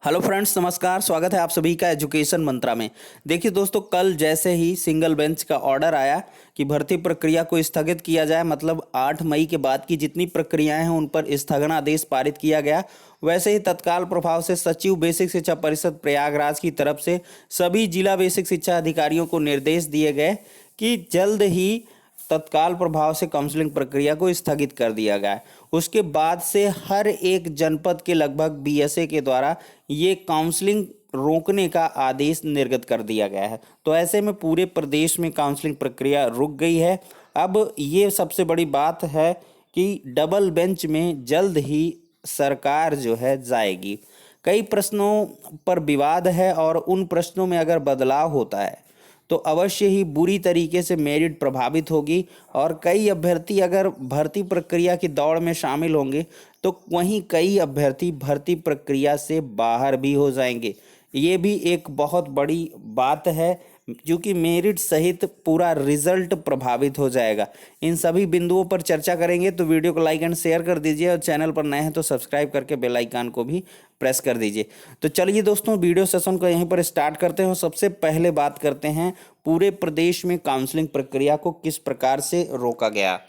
Hello friends, नमस्कार। स्वागत है आप सभी का एजुकेशन मंत्रा में। देखिए दोस्तों, कल जैसे ही सिंगल बेंच का ऑर्डर आया कि भर्ती प्रक्रिया को स्थगित किया जाए, मतलब 8 मई के बाद की जितनी प्रक्रियाएं हैं उन पर स्थगनादेश पारित किया गया, वैसे ही तत्काल प्रभाव से सचिव बेसिक शिक्षा परिषद प्रयागराज की तरफ से सभी जिला बेसिक शिक्षा अधिकारियों को निर्देश दिए गए कि जल्द ही तत्काल प्रभाव से काउंसलिंग प्रक्रिया को स्थगित कर दिया गया है। उसके बाद से हर एक जनपद के लगभग बीएसए के द्वारा ये काउंसलिंग रोकने का आदेश निर्गत कर दिया गया है। तो ऐसे में पूरे प्रदेश में काउंसलिंग प्रक्रिया रुक गई है। अब ये सबसे बड़ी बात है कि डबल बेंच में जल्द ही सरकार जो है जाएगी। कई प्रश्नों पर विवाद है और उन प्रश्नों में अगर बदलाव होता है तो अवश्य ही बुरी तरीके से मेरिट प्रभावित होगी और कई अभ्यर्थी अगर भर्ती प्रक्रिया की दौड़ में शामिल होंगे तो वहीं कई अभ्यर्थी भर्ती प्रक्रिया से बाहर भी हो जाएंगे। ये भी एक बहुत बड़ी बात है, क्योंकि मेरिट सहित पूरा रिजल्ट प्रभावित हो जाएगा। इन सभी बिंदुओं पर चर्चा करेंगे, तो वीडियो को लाइक एंड शेयर कर दीजिए और चैनल पर नए हैं तो सब्सक्राइब करके बेल आइकन को भी प्रेस कर दीजिए। तो चलिए दोस्तों, वीडियो सेशन को यहीं पर स्टार्ट करते हैं। सबसे पहले बात करते हैं पूरे प्रदेश में काउंसलिंग प्रक्रिया को किस प्रकार से रोका गया।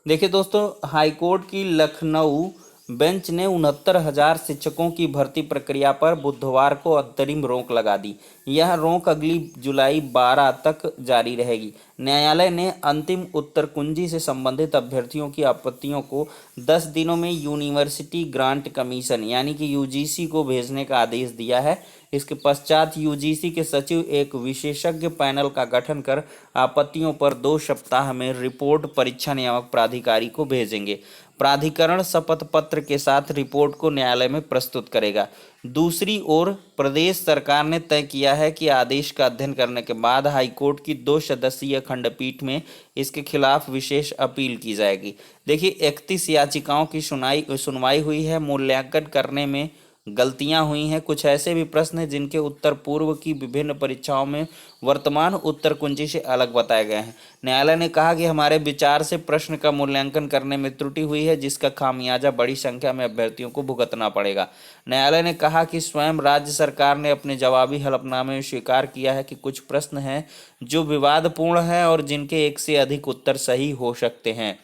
देखिए दोस्तों, हाईकोर्ट की लखनऊ बेंच ने 69,000 शिक्षकों की भर्ती प्रक्रिया पर बुधवार को अंतरिम रोक लगा दी। यह रोक अगली जुलाई 12 तक जारी रहेगी। न्यायालय ने अंतिम उत्तर कुंजी से संबंधित अभ्यर्थियों की आपत्तियों को 10 दिनों में यूनिवर्सिटी ग्रांट कमीशन यानी कि यूजीसी को भेजने का आदेश दिया है। इसके पश्चात यूजीसी के सचिव एक विशेषज्ञ पैनल का गठन कर आपत्तियों पर 2 सप्ताह में रिपोर्ट परीक्षा नियामक प्राधिकारी को भेजेंगे। प्राधिकरण शपथ पत्र के साथ रिपोर्ट को न्यायालय में प्रस्तुत करेगा। दूसरी ओर प्रदेश सरकार ने तय किया है कि आदेश का अध्ययन करने के बाद हाईकोर्ट की 2 सदस्यीय खंडपीठ में इसके खिलाफ विशेष अपील की जाएगी। देखिए, 31 याचिकाओं की सुनवाई हुई है। मूल्यांकन करने में गलतियां हुई हैं। कुछ ऐसे भी प्रश्न हैं जिनके उत्तर पूर्व की विभिन्न परीक्षाओं में वर्तमान उत्तर कुंजी से अलग बताए गए हैं। न्यायालय ने कहा कि हमारे विचार से प्रश्न का मूल्यांकन करने में त्रुटि हुई है, जिसका खामियाजा बड़ी संख्या में अभ्यर्थियों को भुगतना पड़ेगा। न्यायालय ने कहा कि स्वयं राज्य सरकार ने अपने जवाबी हलफनामे में स्वीकार किया है कि कुछ प्रश्न हैं जो विवादपूर्ण हैं और जिनके एक से अधिक उत्तर सही हो सकते हैं।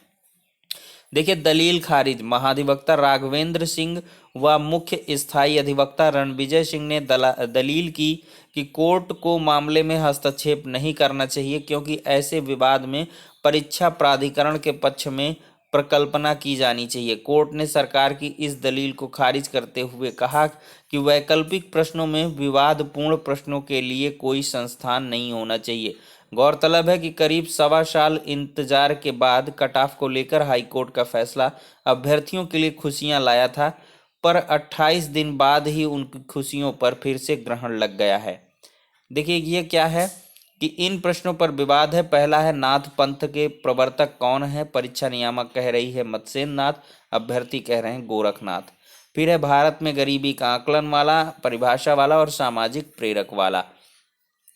देखिए, दलील खारिज। महाधिवक्ता राघवेंद्र सिंह व मुख्य स्थायी अधिवक्ता रणविजय सिंह ने दलील की कि कोर्ट को मामले में हस्तक्षेप नहीं करना चाहिए, क्योंकि ऐसे विवाद में परीक्षा प्राधिकरण के पक्ष में प्रकल्पना की जानी चाहिए। कोर्ट ने सरकार की इस दलील को खारिज करते हुए कहा कि वैकल्पिक प्रश्नों में विवादपूर्ण प्रश्नों के लिए कोई संस्थान नहीं होना चाहिए। गौरतलब है कि करीब 1.25 साल इंतजार के बाद कट ऑफ को लेकर हाईकोर्ट का फैसला अभ्यर्थियों के लिए खुशियां लाया था, पर 28 दिन बाद ही उनकी खुशियों पर फिर से ग्रहण लग गया है। देखिए, ये क्या है कि इन प्रश्नों पर विवाद है। पहला है, नाथ पंथ के प्रवर्तक कौन है। परीक्षा नियामक कह रही है मत्स्येंद्र नाथ, अभ्यर्थी कह रहे हैं गोरखनाथ। फिर है, भारत में गरीबी का आकलन वाला, परिभाषा वाला और सामाजिक प्रेरक वाला।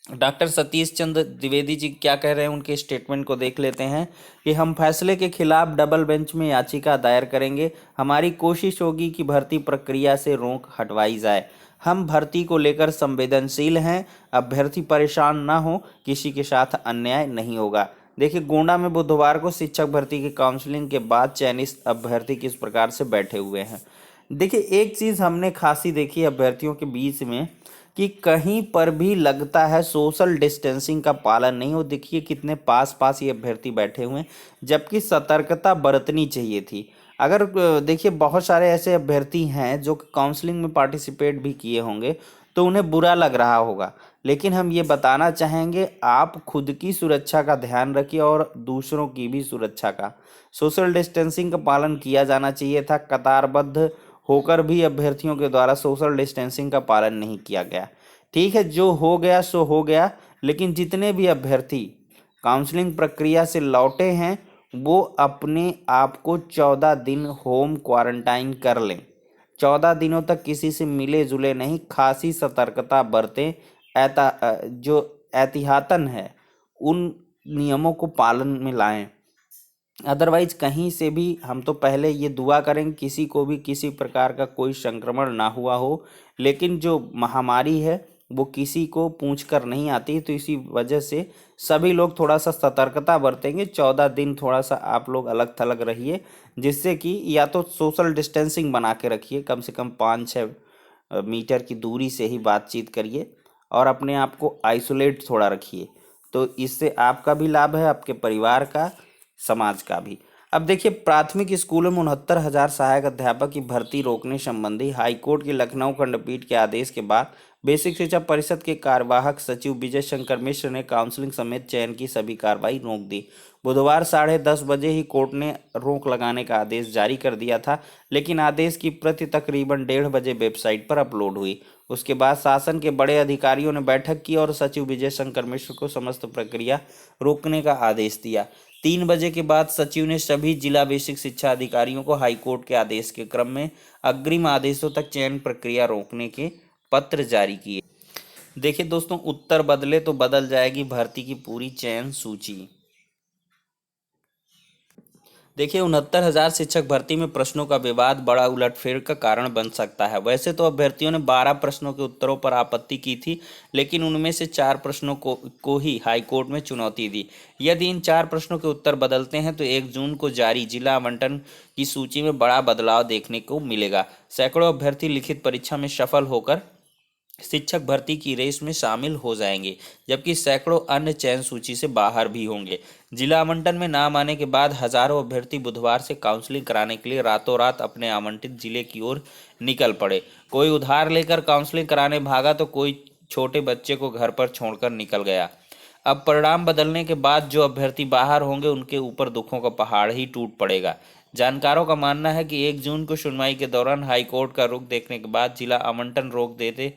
डॉक्टर सतीश चंद्र द्विवेदी जी क्या कह रहे हैं, उनके स्टेटमेंट को देख लेते हैं कि हम फैसले के खिलाफ डबल बेंच में याचिका दायर करेंगे। हमारी कोशिश होगी कि भर्ती प्रक्रिया से रोक हटवाई जाए। हम भर्ती को लेकर संवेदनशील हैं। अभ्यर्थी परेशान ना हो, किसी के साथ अन्याय नहीं होगा। देखिए, गोंडा में बुधवार को शिक्षक भर्ती की काउंसलिंग के बाद चयनित अभ्यर्थी किस प्रकार से बैठे हुए हैं। देखिए, एक चीज़ हमने खासी देखी अभ्यर्थियों के बीच में कि कहीं पर भी लगता है सोशल डिस्टेंसिंग का पालन नहीं हो। देखिए, कितने पास पास ये अभ्यर्थी बैठे हुए हैं, जबकि सतर्कता बरतनी चाहिए थी। अगर देखिए, बहुत सारे ऐसे अभ्यर्थी हैं जो काउंसलिंग में पार्टिसिपेट भी किए होंगे तो उन्हें बुरा लग रहा होगा, लेकिन हम ये बताना चाहेंगे, आप खुद की सुरक्षा का ध्यान रखिए और दूसरों की भी सुरक्षा का। सोशल डिस्टेंसिंग का पालन किया जाना चाहिए था। कतारबद्ध होकर भी अभ्यर्थियों के द्वारा सोशल डिस्टेंसिंग का पालन नहीं किया गया। ठीक है, जो हो गया सो हो गया, लेकिन जितने भी अभ्यर्थी काउंसलिंग प्रक्रिया से लौटे हैं वो अपने आप को 14 दिन होम क्वारंटाइन कर लें। 14 दिनों तक किसी से मिले जुले नहीं, खासी सतर्कता बरतें। जो एहतियातन है उन नियमों को पालन में लाएं। अदरवाइज कहीं से भी हम तो पहले ये दुआ करेंगे किसी को भी किसी प्रकार का कोई संक्रमण ना हुआ हो, लेकिन जो महामारी है वो किसी को पूछ कर नहीं आती, तो इसी वजह से सभी लोग थोड़ा सा सतर्कता बरतेंगे। 14 दिन थोड़ा सा आप लोग अलग थलग रहिए, जिससे कि या तो सोशल डिस्टेंसिंग बना के रखिए, कम से कम 5-6 मीटर की दूरी से ही बातचीत करिए, और अपने आप को आइसोलेट थोड़ा रखिए। तो इससे आपका भी लाभ है, आपके परिवार का, समाज का भी। अब देखिए, प्राथमिक स्कूलों में 69,000 सहायक अध्यापक की भर्ती रोकने संबंधी हाईकोर्ट की लखनऊ खंडपीठ के आदेश के बाद बेसिक शिक्षा परिषद के कार्यवाहक सचिव विजय शंकर मिश्र ने काउंसलिंग समेत चयन की सभी कार्रवाई रोक दी। बुधवार 10:30 बजे ही कोर्ट ने रोक लगाने का आदेश जारी कर दिया था, लेकिन आदेश की प्रति तकरीबन 1:30 बजे वेबसाइट पर अपलोड हुई। उसके बाद शासन के बड़े अधिकारियों ने बैठक की और सचिव विजय शंकर मिश्र को समस्त प्रक्रिया रोकने का आदेश दिया। 3 बजे के बाद सचिव ने सभी जिला बेसिक शिक्षा अधिकारियों को हाईकोर्ट के आदेश के क्रम में अग्रिम आदेशों तक चयन प्रक्रिया रोकने के पत्र जारी किए। देखिए दोस्तों, उत्तर बदले तो बदल जाएगी भर्ती की पूरी चयन सूची। देखिए, 69,000 शिक्षक भर्ती में प्रश्नों का विवाद बड़ा उलटफेर का कारण बन सकता है। वैसे तो अभ्यर्थियों ने 12 प्रश्नों के उत्तरों पर आपत्ति की थी, लेकिन उनमें से 4 प्रश्नों को ही हाईकोर्ट में चुनौती दी। यदि इन 4 प्रश्नों के उत्तर बदलते हैं तो 1 जून को जारी जिला आवंटन की सूची में बड़ा बदलाव देखने को मिलेगा। सैकड़ों अभ्यर्थी लिखित परीक्षा में सफल होकर शिक्षक भर्ती की रेस में शामिल हो जाएंगे, जबकि सैकड़ों अन्य चयन सूची से बाहर भी होंगे। जिला आवंटन में नाम आने के बाद हजारों अभ्यर्थी बुधवार से काउंसलिंग कराने के लिए रातों रात अपने आवंटित जिले की ओर निकल पड़े। कोई उधार लेकर काउंसलिंग कराने भागा तो कोई छोटे बच्चे को घर पर छोड़कर निकल गया। अब परिणाम बदलने के बाद जो अभ्यर्थी बाहर होंगे उनके ऊपर दुखों का पहाड़ ही टूट पड़ेगा। जानकारों का मानना है कि 1 जून को सुनवाई के दौरान हाईकोर्ट का रुख देखने के बाद जिला आवंटन रोक देते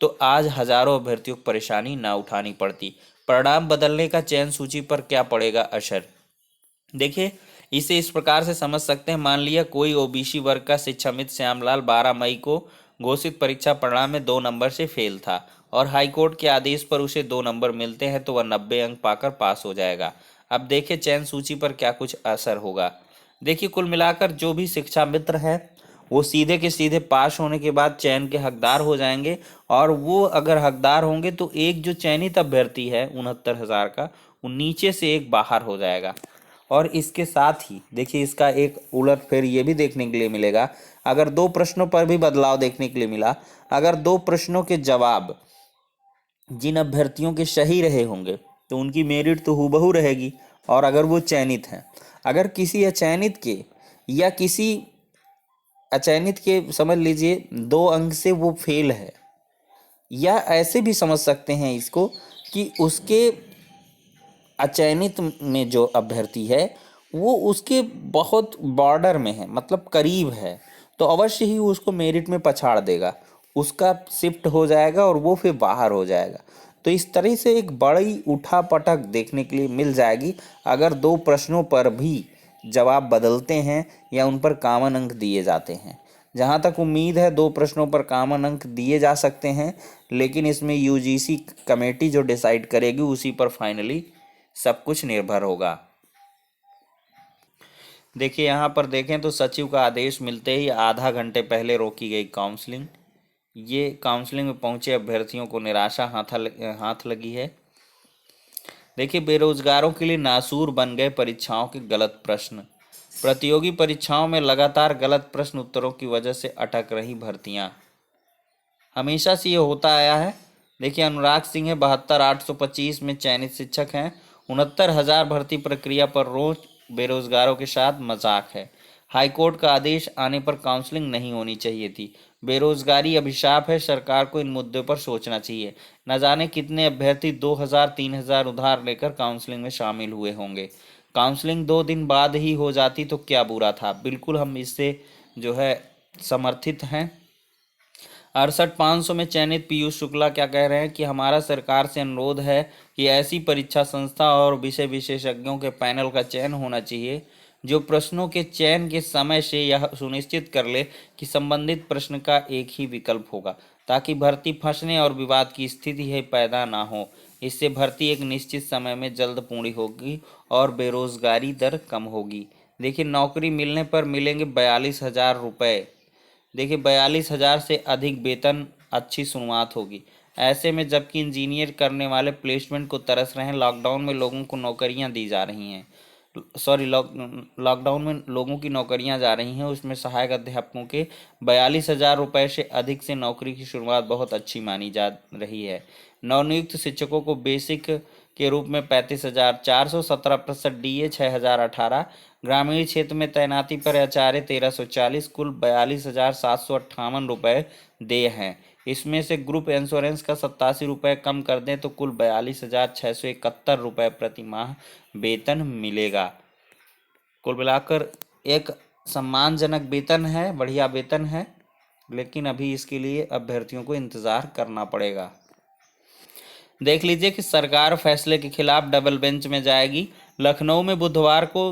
तो आज हजारों अभ्यर्थियों को परेशानी ना उठानी पड़ती। परिणाम बदलने का चयन सूची पर क्या पड़ेगा असर? देखिए, इसे इस प्रकार से समझ सकते हैं। मान लिया कोई ओबीसी वर्ग का शिक्षामित्र श्यामलाल 12 मई को घोषित परीक्षा परिणाम में 2 नंबर से फेल था और हाईकोर्ट के आदेश पर उसे 2 नंबर मिलते हैं तो वह 90 अंक पाकर पास हो जाएगा। अब देखिए चयन सूची पर क्या कुछ असर होगा। देखिए, कुल मिलाकर जो भी शिक्षा मित्र है वो सीधे के सीधे पास होने के बाद चयन के हकदार हो जाएंगे, और वो अगर हकदार होंगे तो एक जो चयनित अभ्यर्थी है 69,000 का, वो नीचे से एक बाहर हो जाएगा। और इसके साथ ही देखिए, इसका एक उलटफेर ये भी देखने के लिए मिलेगा। अगर 2 प्रश्नों पर भी बदलाव देखने के लिए मिला। अगर 2 प्रश्नों के जवाब जिन अभ्यर्थियों के सही रहे होंगे तो उनकी मेरिट तो हूबहू रहेगी, और अगर वो चयनित हैं, अगर किसी अचयनित के या किसी अचयनित के समझ लीजिए 2 अंक से वो फेल है, या ऐसे भी समझ सकते हैं इसको कि उसके अचयनित में जो अभ्यर्थी है वो उसके बहुत बॉर्डर में है, मतलब करीब है, तो अवश्य ही वो उसको मेरिट में पछाड़ देगा, उसका शिफ्ट हो जाएगा और वो फिर बाहर हो जाएगा। तो इस तरह से एक बड़ी उठापटक देखने के लिए मिल जाएगी अगर 2 प्रश्नों पर भी जवाब बदलते हैं या उन पर कॉमन अंक दिए जाते हैं। जहाँ तक उम्मीद है 2 प्रश्नों पर कॉमन अंक दिए जा सकते हैं, लेकिन इसमें यूजीसी कमेटी जो डिसाइड करेगी उसी पर फाइनली सब कुछ निर्भर होगा। देखिए, यहाँ पर देखें तो सचिव का आदेश मिलते ही आधा घंटे पहले रोकी गई काउंसलिंग। ये काउंसलिंग में पहुंचे अभ्यर्थियों को निराशा हाथ लगी है। देखिए, बेरोजगारों के लिए नासूर बन गए परीक्षाओं के गलत प्रश्न। प्रतियोगी परीक्षाओं में लगातार गलत प्रश्न उत्तरों की वजह से अटक रही भर्तियां। हमेशा से ये होता आया है। देखिए, अनुराग सिंह है 72,825 में चयनित शिक्षक हैं। 69,000 भर्ती प्रक्रिया पर रोज बेरोजगारों के साथ मजाक है। हाईकोर्ट का आदेश आने पर काउंसलिंग नहीं होनी चाहिए थी। बेरोजगारी अभिशाप है, सरकार को इन मुद्दों पर सोचना चाहिए। न जाने कितने अभ्यर्थी 2,000-3,000 उधार लेकर काउंसलिंग में शामिल हुए होंगे। काउंसलिंग 2 दिन बाद ही हो जाती तो क्या बुरा था। बिल्कुल हम इससे जो है समर्थित हैं। 68,500 में चयनित पीयूष शुक्ला क्या कह रहे हैं कि हमारा सरकार से अनुरोध है कि ऐसी परीक्षा संस्था और विषय विशेषज्ञों के पैनल का चयन होना चाहिए जो प्रश्नों के चयन के समय से यह सुनिश्चित कर ले कि संबंधित प्रश्न का एक ही विकल्प होगा, ताकि भर्ती फंसने और विवाद की स्थिति है पैदा ना हो। इससे भर्ती एक निश्चित समय में जल्द पूरी होगी और बेरोजगारी दर कम होगी। देखिए, नौकरी मिलने पर मिलेंगे 42,000 रुपये। देखिए, 42,000 से अधिक वेतन अच्छी शुरुआत होगी। ऐसे में जबकि इंजीनियर करने वाले प्लेसमेंट को तरस रहे हैं, लॉकडाउन में लोगों को नौकरियां दी जा रही हैं। लॉकडाउन में लोगों की नौकरियां जा रही हैं, उसमें सहायक अध्यापकों के 42,000 रुपये से अधिक से नौकरी की शुरुआत बहुत अच्छी मानी जा रही है। नवनियुक्त शिक्षकों को बेसिक के रूप में 35,400, 17% डीए 6,018, ग्रामीण क्षेत्र में तैनाती पर आचार्य 1,340, कुल 42,758 रुपये देय हैं। इसमें से ग्रुप इंश्योरेंस का 87 रुपये कम कर दें तो कुल 42,671 रुपये प्रति माह वेतन मिलेगा। कुल मिलाकर एक सम्मानजनक वेतन है, बढ़िया वेतन है, लेकिन अभी इसके लिए अभ्यर्थियों को इंतज़ार करना पड़ेगा। देख लीजिए कि सरकार फैसले के खिलाफ डबल बेंच में जाएगी। लखनऊ में बुधवार को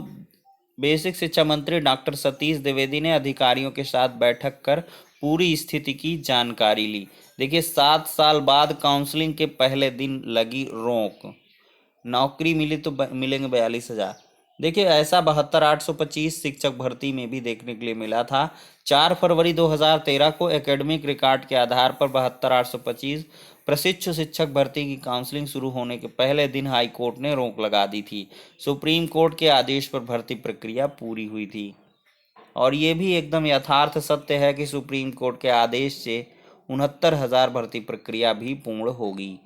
बेसिक शिक्षा मंत्री डॉक्टर सतीश द्विवेदी ने अधिकारियों के साथ बैठक कर पूरी स्थिति की जानकारी ली। देखिए, 7 साल बाद काउंसलिंग के पहले दिन लगी रोक। नौकरी मिली तो मिलेंगे 42,000। देखिए, ऐसा 72,825 शिक्षक भर्ती में भी देखने के लिए मिला था। 4 फरवरी 2013 को एकेडमिक रिकॉर्ड के आधार पर 72,825 प्रशिक्षु शिक्षक भर्ती की काउंसलिंग शुरू होने के पहले दिन हाई कोर्ट ने रोक लगा दी थी। सुप्रीम कोर्ट के आदेश पर भर्ती प्रक्रिया पूरी हुई थी। और ये भी एकदम यथार्थ सत्य है कि सुप्रीम कोर्ट के आदेश से 69,000 भर्ती प्रक्रिया भी पूर्ण होगी।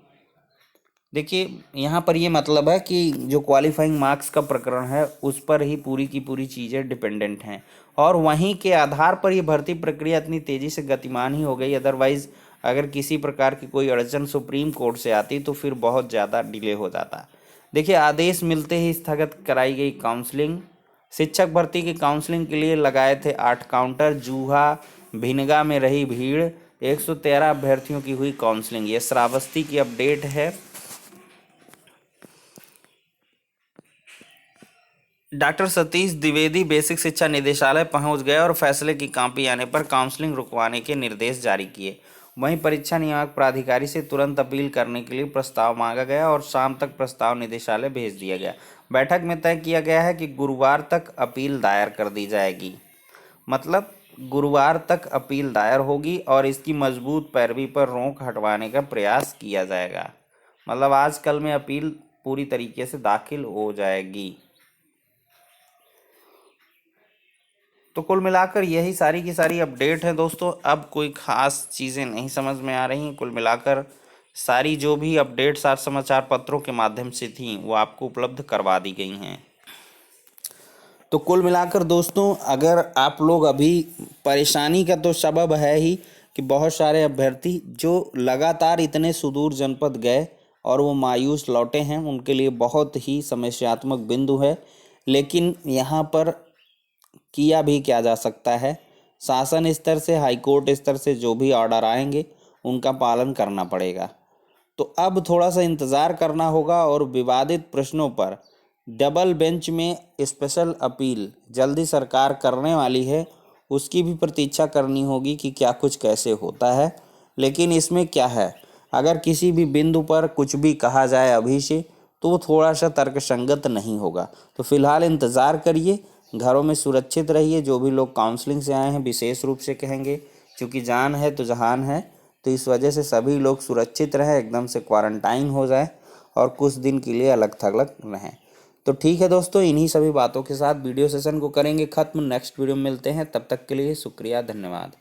देखिए, यहाँ पर ये मतलब है कि जो क्वालिफाइंग मार्क्स का प्रकरण है उस पर ही पूरी की पूरी चीज़ें डिपेंडेंट हैं और वहीं के आधार पर ये भर्ती प्रक्रिया इतनी तेज़ी से गतिमान ही हो गई। अदरवाइज़ अगर किसी प्रकार की कोई अड़चन सुप्रीम कोर्ट से आती तो फिर बहुत ज़्यादा डिले हो जाता। देखिए, आदेश मिलते ही स्थगित कराई गई काउंसलिंग। शिक्षक भर्ती की काउंसलिंग के लिए लगाए थे 8 काउंटर। जूहा भिनगा में रही भीड़। 113 अभ्यर्थियों की हुई काउंसलिंग। ये श्रावस्ती की अपडेट है। डॉक्टर सतीश द्विवेदी बेसिक शिक्षा निदेशालय पहुंच गए और फैसले की कॉपी आने पर काउंसलिंग रुकवाने के निर्देश जारी किए। वहीं परीक्षा नियामक प्राधिकारी से तुरंत अपील करने के लिए प्रस्ताव मांगा गया और शाम तक प्रस्ताव निदेशालय भेज दिया गया। बैठक में तय किया गया है कि गुरुवार तक अपील दायर कर दी जाएगी। मतलब गुरुवार तक अपील दायर होगी और इसकी मजबूत पैरवी पर रोक हटवाने का प्रयास किया जाएगा। मतलब आज कल में अपील पूरी तरीके से दाखिल हो जाएगी। तो कुल मिलाकर यही सारी की सारी अपडेट है दोस्तों। अब कोई ख़ास चीज़ें नहीं समझ में आ रही। कुल मिलाकर सारी जो भी अपडेट्स आज समाचार पत्रों के माध्यम से थी वो आपको उपलब्ध करवा दी गई हैं। तो कुल मिलाकर दोस्तों, अगर आप लोग अभी परेशानी का तो सबब है ही कि बहुत सारे अभ्यर्थी जो लगातार इतने सुदूर जनपद गए और वो मायूस लौटे हैं, उनके लिए बहुत ही समस्यात्मक बिंदु है। लेकिन यहाँ पर किया भी क्या जा सकता है, शासन स्तर से, हाईकोर्ट स्तर से जो भी ऑर्डर आएंगे उनका पालन करना पड़ेगा। तो अब थोड़ा सा इंतज़ार करना होगा और विवादित प्रश्नों पर डबल बेंच में स्पेशल अपील जल्दी सरकार करने वाली है, उसकी भी प्रतीक्षा करनी होगी कि क्या कुछ कैसे होता है। लेकिन इसमें क्या है, अगर किसी भी बिंदु पर कुछ भी कहा जाए अभी से तो वो थोड़ा सा तर्कसंगत नहीं होगा। तो फिलहाल इंतज़ार करिए, घरों में सुरक्षित रहिए। जो भी लोग काउंसलिंग से आए हैं विशेष रूप से कहेंगे, क्योंकि जान है तो जहान है, तो इस वजह से सभी लोग सुरक्षित रहें, एकदम से क्वारंटाइन हो जाए और कुछ दिन के लिए अलग थलग रहें। तो ठीक है दोस्तों, इन्हीं सभी बातों के साथ वीडियो सेशन को करेंगे ख़त्म। नेक्स्ट वीडियो में मिलते हैं, तब तक के लिए शुक्रिया, धन्यवाद।